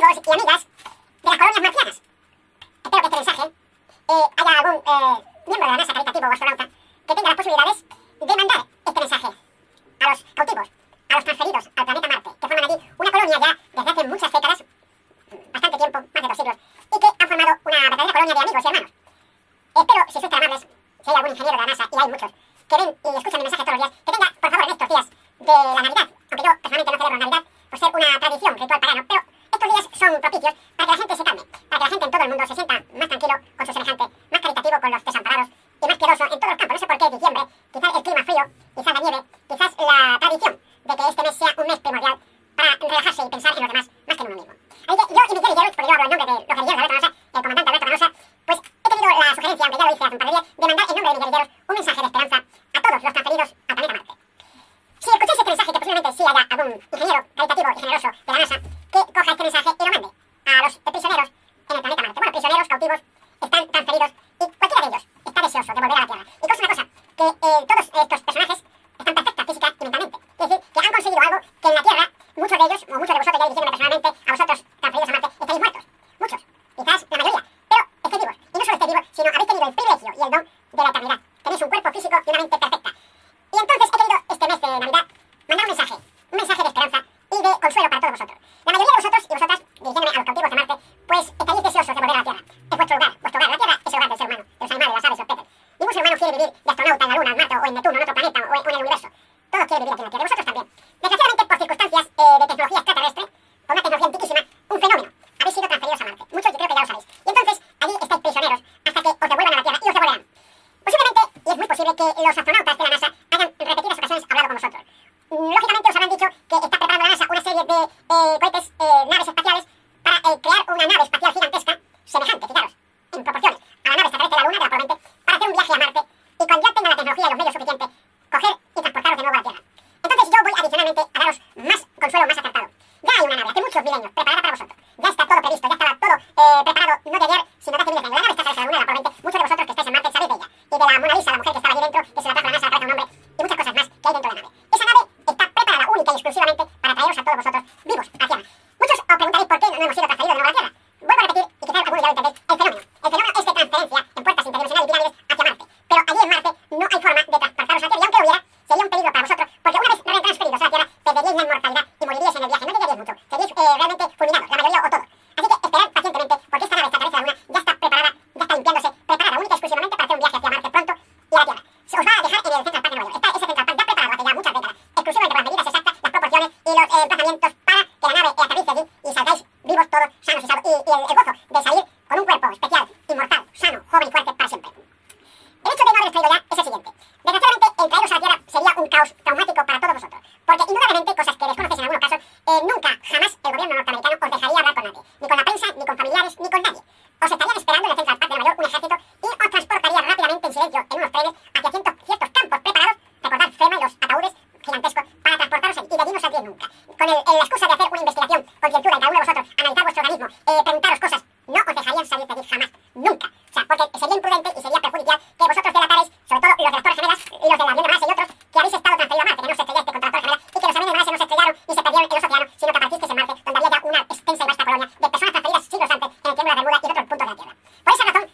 amigos y amigas de las colonias marcianas. Espero que este mensaje haya algún miembro de la NASA caritativo o astronauta que tenga las posibilidades de mandar este mensaje a los cautivos, a los transferidos al planeta Marte, que forman allí una colonia ya desde hace muchas décadas, bastante tiempo, más de 2 siglos, y que han formado una verdadera colonia de amigos y hermanos. Espero, si sois tan amables, si hay algún ingeniero de la NASA, y hay muchos, que ven y escuchan mi mensaje todos los días, que tenga, por favor, en estos días de la Navidad, aunque yo personalmente no celebro Navidad por ser una tradición, ritual pagano, pero estos días son propicios para que la gente se calme, para que la gente en todo el mundo se sienta más tranquilo con su semejante, más caritativo con los desamparados y más piadoso en todos los campos. No sé por qué es diciembre, quizás el clima frío, quizás la nieve, quizás la tradición de que este mes sea un mes primordial para relajarse y pensar en los demás más que en uno mismo. Así que yo y mi guerrilleros, porque yo hablo en nombre de los guerrilleros de Alberto Canosa, el comandante Alberto Canosa, pues he tenido la sugerencia, aunque ya lo hice hace un par de días, de mandar en nombre de mis guerrilleros un mensaje de esperanza a todos los transferidos al planeta Marte. Si escucháis este mensaje, que posiblemente sí haya algún ingeniero caritativo y generoso de la NASA que coja este mensaje y lo mande a los prisioneros en el planeta Marte. Bueno, prisioneros, cautivos, están transferidos y cualquiera de ellos está deseoso de volver a la Tierra. Y cosa una cosa, que todos estos personajes están perfectos física y mentalmente. Es decir, que han conseguido algo que en la Tierra muchos de ellos, o muchos de vosotros, ya diciéndome personalmente, a vosotros transferidos a Marte, estáis muertos. Muchos. Quizás la mayoría. Pero estáis vivos. Y no solo estáis vivos, sino habéis tenido el privilegio y el don de la eternidad. Tenéis un cuerpo físico y una mente perfecta. Y entonces he querido este mes de Navidad mandar un mensaje de esperanza y de consuelo para todos vosotros. La mayoría de vosotros y vosotras, dirigiéndome a los cautivos de Marte, pues estaréis deseosos de volver a la Tierra. Es vuestro hogar, vuestro hogar. La Tierra es el hogar del ser humano, de los animales, las aves, los peces. Ningún ser humano quiere vivir de astronauta en la Luna, en Marte, o en Neptuno, en otro planeta, o en el universo. Todos quieren vivir aquí en la Tierra, y vosotros también. Desgraciadamente, por circunstancias de tecnología extraterrestre, por una tecnología antiquísima, un fenómeno, habéis sido transferidos a Marte. Muchos yo creo que ya lo sabéis. Y entonces, allí estáis prisioneros hasta que os devuelvan a la Tierra, y os devolverán. Posiblemente, y es muy posible que los astronautas de la NASA hayan en repetidas ocasiones hablado con vosotros. Lógicamente os habrán dicho que está preparando la NASA una serie de cohetes, naves espaciales, para crear una nave espacial gigantesca, semejante, fijaros, en proporciones, a la nave extraterrestre de la Luna, de la Probente, para hacer un viaje a Marte, y cuando ya tenga la tecnología y los medios suficientes, coger y transportaros de nuevo a la Tierra. Entonces yo voy adicionalmente a daros más consuelo, más acertado. Ya hay una nave, hace muchos milenios, preparada para vosotros. Ya está todo previsto, ya estaba todo preparado, no de ayer, sino de hace miles de años. La nave extraterrestre de la Luna, de la Probente, muchos de vosotros que estáis en Marte sabéis de ella. Y de la Mona Lisa, la mujer que estaba allí dentro, que se la trajo la NASA, la trajo un hombre, y muchas cosas más que hay dentro de la nave. Esa nave está preparada única y exclusivamente para traeros a todos vosotros vivos a la Tierra. Muchos os preguntaréis por qué no hemos sido transferidos de nuevo a la Tierra. Vuelvo a repetir, y quizás algunos ya lo entendéis, el fenómeno. El fenómeno es de transferencia en puertas interdimensionales y pirámides hacia Marte. Pero allí en Marte no hay forma de transportaros a la Tierra, y aunque hubiera, sería un peligro para vosotros, porque una vez retransferidos a la Tierra, perderíais la inmortalidad y moriríais en el viaje. No llegaríais mucho, seríais realmente fulminados, la mayoría o todos. Así que esperad pacientemente, porque esta nave extraterrestre de la Luna ya está preparada, ya está limpiándose, preparada única y exclusivamente para hacer un viaje hacia Marte pronto y a la Tierra. Se os va a dejar en el Central Park de Nueva York. Está ese Central Park ya preparado hace ya muchas décadas, exclusivamente por las medidas exactas, las proporciones y los emplazamientos para que la nave aterrice allí y salgáis vivos todos, sanos y salvos. Y el gozo de salir con un cuerpo especial, inmortal, sano, joven y fuerte para siempre. El hecho de no haberos traído ya es el siguiente. Desgraciadamente, el traeros a la Tierra sería un caos traumático para todos vosotros. Porque indudablemente, cosas que desconocéis en algunos casos, nunca, jamás el gobierno norteamericano os dejaría hablar con nadie. Ni con la prensa, ni con familiares, ni con nadie. Os estarían esperando en el Central Park de Nueva York un ejército y os transportaría rápidamente en silencio en unos trenes hacia ciertos campos preparados, recordad FEMA y los ataúdes gigantescos, para transportaros allí. Y de allí no saldríais nunca. Con la excusa de hacer una investigación concienzuda y cada uno de vosotros analizar vuestro organismo, preguntaros cosas, no os dejarían salir de allí jamás, nunca. O sea, porque sería imprudente y sería perjudicial que vosotros delatarais, sobre todo los de las Torres Gemelas y los del avión de Malasia y otros, que habéis estado transferidos a Marte, que no os estrellaste contra las Torres Gemelas y que los aviones de Malasia no se estrellaron ni se perdieron en los océanos, sino que aparecisteis en Marte, donde había ya una extensa y vasta colonia de personas transferidas siglos antes en el Triángulo de Bermuda y en otros puntos de la Tierra. Por esa razón,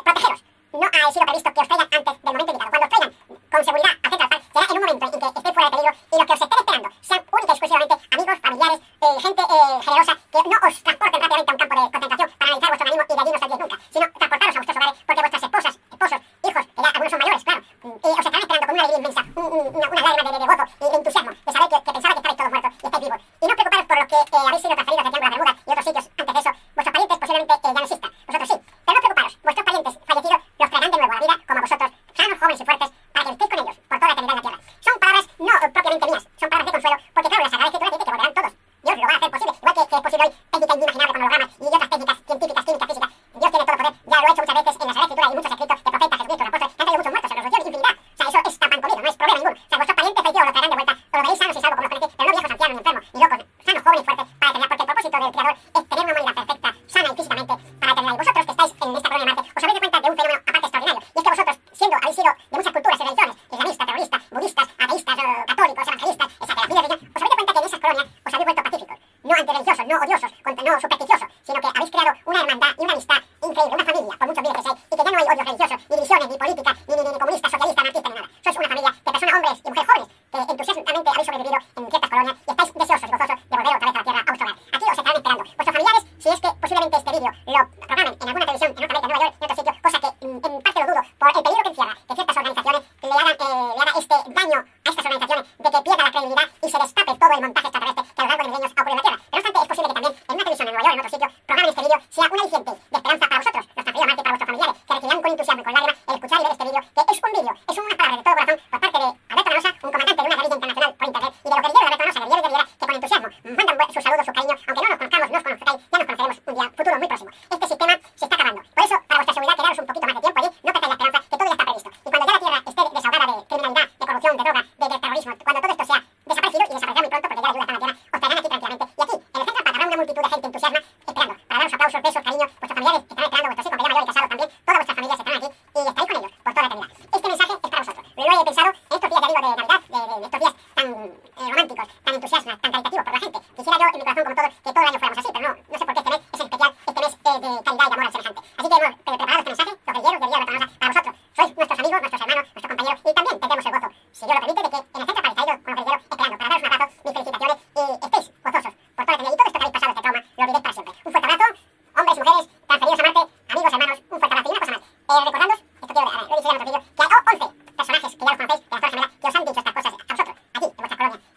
protegeros. No ha sido previsto que os traigan antes del momento indicado. Cuando os traigan con seguridad a Central Park, será en un momento en que estéis fuera de peligro y los que os estén esperando sean única y exclusivamente amigos, familiares, gente generosa, que no os transporten rápidamente a un campo de concentración para analizar vuestro organismo y de allí no saldréis nunca, sino transportaros a vuestros hogares, porque vuestras esposas, esposos, hijos, que ya algunos son mayores, claro, os estarán esperando con una alegría inmensa, una lágrima de gozo y de entusiasmo, de saber que pensaba que estabais todos muertos y estáis vivos. Y no os preocuparos por los que habéis sido transferidos al Triángulo de Bermuda y otros sitios antes de eso. Vuestros parientes posiblemente ya no existan, vosotros sí, pero no os preocuparos, vuestros parientes fallecidos los traerán de nuevo a la vida, como a vosotros, sanos, jóvenes y fuertes, para que estéis con ellos por toda la eternidad en la Tierra. Son palabras no propiamente mías, son palabras de consuelo, porque claro, la Sagrada Escritura dice que volverán todos. Dios lo va a hacer posible, igual que es posible hoy técnica inimaginable con hologramas y otras técnicas científicas, químicas, físicas. Dios tiene todo el poder, ya lo ha hecho muchas veces en la Sagrada Escritura y muchos escritos de profetas, Jesucristo, apóstoles, que han traído muchos muertos, se los dio infinidad. O sea, eso es tan pan comido, no es problema ninguno. O sea, vuestros parientes fallecidos los traerán de vuelta, os lo veréis sanos y salvos como los conectéis, pero no viejos, ancianos, ni enfermos, ni locos, sanos, jóvenes y fuertes para la eternidad, porque el propósito del Creador es tener una humanidad perfecta, sana y físicamente para la eternidad. Y vosotros que estáis en esta colonia de Marte, os habéis dado cuenta de un fenómeno aparte extraordinario, y es que vosotros, habéis sido de muchas culturas y religiones, islamistas, terroristas, budistas, ateístas, católicos, evangelistas, o sea, que las vidas de os habéis dado cuenta que en esas colonias os habéis vuelto pacíficos, no antirreligiosos, no odiosos, no supersticiosos, sino que habéis creado una hermandad y una amistad increíble, una familia, por muchos vídeos que hay, y que ya no hay odios religiosos, ni divisiones, ni política, ni comunista, socialista, anarquista, ni nada. Sois una familia de personas, hombres y mujeres jóvenes, que entusiasmadamente habéis sobrevivido en ciertas colonias y estáis deseosos y gozosos de volver otra vez a la tierra a vuestro hogar. Aquí os estarán esperando vuestros familiares, si es que posiblemente este vídeo lo programen en alguna televisión en Norteamérica, en Nueva York, en otro sitio, cosa que en parte lo dudo, por el peligro que encierra que ciertas organizaciones le hagan este daño a estas organizaciones, de que pierda la credibilidad y se destape todo el montaje extraterrestre que a lo largo de milenios ha ocurrido en la Tierra. Pero no obstante, es posible que también en una televisión en Nueva York, en otro sitio, programen este vídeo, sea un aliciente de esperanza para vosotros, los transferidos Marte, para vuestros familiares, que recibirán con entusiasmo y con lágrimas el escuchar y ver este vídeo, que es un vídeo, es unas palabras de todo corazón por parte de Alberto Lanosa, un comandante de una guerrilla internacional por internet, y de los guerrilleros de Alberto Lanosa, guerrilleros de guerrilla, que con entusiasmo mandan sus saludos, sus cariños, aunque no nos conozcamos, no os conozcáis, ya nos conoceremos un día futuro muy próximo. Este sistema se está acabando. Por eso, para vuestra seguridad, quedaros un poquito más de tiempo allí, no perdáis la esperanza, que todo ya está previsto. Y cuando ya la Tierra esté desahogada de criminalidad, de corrupción, de droga, de terrorismo, cuando todo esto sea desaparecido, y desaparecerá muy pronto porque ya la ayuda está en la Tierra, os traerán aquí tranquilamente. Y aquí, en el centro, habrá una multitud de gente entusiasma esperando, para daros aplausos, besos, cariño, vuestros familiares estarán esperando, vuestros hijos, que ya mayores y casados también, todas vuestras familias estarán aquí y estaréis con ellos por toda la eternidad. Este mensaje es para vosotros. Lo he pensado en estos días, ya digo, de Navidad, de estos días tan románticos, tan entusiasmas, tan caritativos por la gente. Quisiera yo, en mi corazón, como todos, que todo el año fuéramos así, pero no sé por qué este mes es especial, este mes de caridad y amor al semejante. Así que hemos preparado este mensaje, los guerrilleros, guerrilleras de para vosotros. Sois nuestros amigos, nuestros hermanos, nuestros compañeros, y también tendremos el gozo, si Dios lo permite, de que en el centro para estar con los guerrilleros esperando, para daros un abrazo, mis felicitaciones, y estéis gozosos por toda la eternidad. Y todo esto que habéis pasado, este trauma, lo olvidéis para siempre. Un fuerte abrazo, hombres y mujeres, transferidos a Marte, amigos, hermanos, un fuerte abrazo. Y una cosa más, recordándoos, esto quiero, lo he dicho ya en otro vídeo, que hay 11 personajes que ya los conocéis de la Torre Gemela que os han dicho estas cosas a vosotros, aquí, en vuestras colonias.